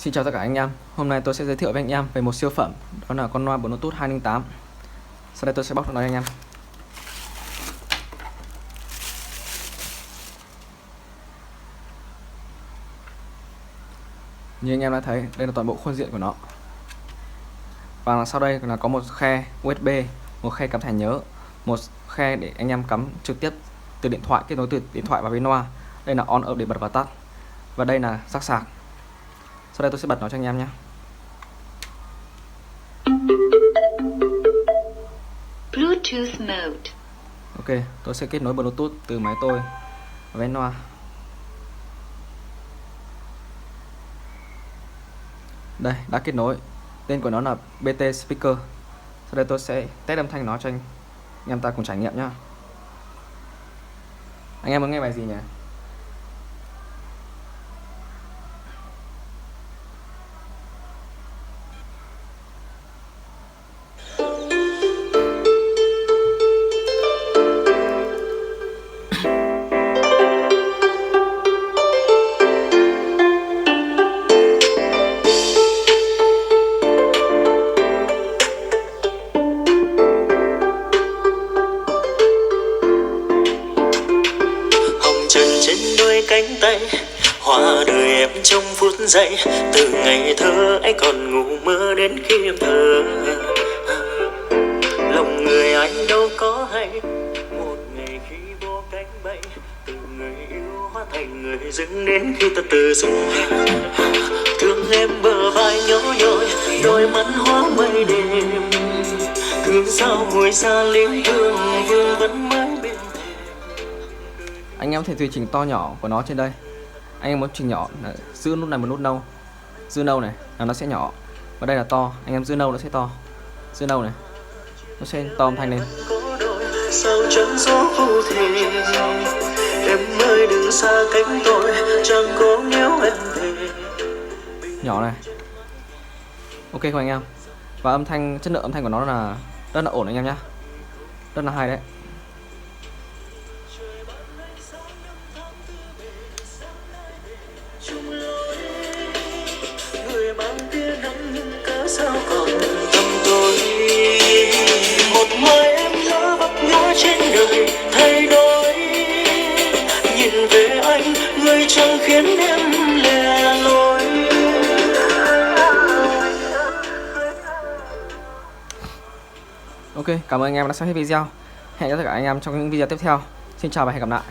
Xin chào tất cả anh em. Hôm nay tôi sẽ giới thiệu với anh em về một siêu phẩm, đó là con loa Bluetooth 208. Sau đây tôi sẽ bóc nó anh em. Như anh em đã thấy, đây là toàn bộ khuôn diện của nó. Và sau đây là có một khe USB, một khe cắm thẻ nhớ, một khe để anh em cắm trực tiếp từ điện thoại, kết nối từ điện thoại vào với loa. Đây là on off để bật và tắt. Và đây là jack sạc. Sau đây tôi sẽ bật nó cho anh em nhé. Bluetooth mode. Ok, tôi sẽ kết nối Bluetooth từ máy tôi với loa. Đây, đã kết nối. Tên của nó là BT Speaker. Sau đây tôi sẽ test âm thanh nó cho anh em ta cùng trải nghiệm nhá. Anh em muốn nghe bài gì nhỉ? Trên đôi cánh tay hoa đời em trong phút giây, từ ngày thơ anh còn ngủ mơ đến khi em thơ. Lòng người anh đâu có hay, một ngày khi vô cánh bay, từ người yêu hóa thành người dưng đến khi ta từ dung. Thương em bờ vai nhỏ nhoi, đôi mắt hóa mây đêm, thương sao hồi xa liếng thương vương vẫn mãi bên. Anh em có thể tùy chỉnh to nhỏ của nó trên đây. Anh em muốn chỉnh nhỏ là giữ nút này một nút nâu, giữ nâu này là nó sẽ nhỏ, và đây là to, anh em giữ nâu nó sẽ to, giữ nâu này nó sẽ to âm thanh lên. Sao chẳng gió vô thể, em ơi đừng xa cánh tôi, chẳng có nếu em về. Nhỏ này. Ok không anh em? Và âm thanh, chất lượng âm thanh của nó là rất là ổn anh em nhé, rất là hay đấy. Người mang tia nắng nhưng cớ sao còn tâm tôi, một mai em ngỡ vấp ngã trên đời thay đổi, nhìn về anh người chẳng khiến em lẻ loi. Ok, cảm ơn anh em đã xem hết video. Hẹn gặp tất cả anh em trong những video tiếp theo. Xin chào và hẹn gặp lại.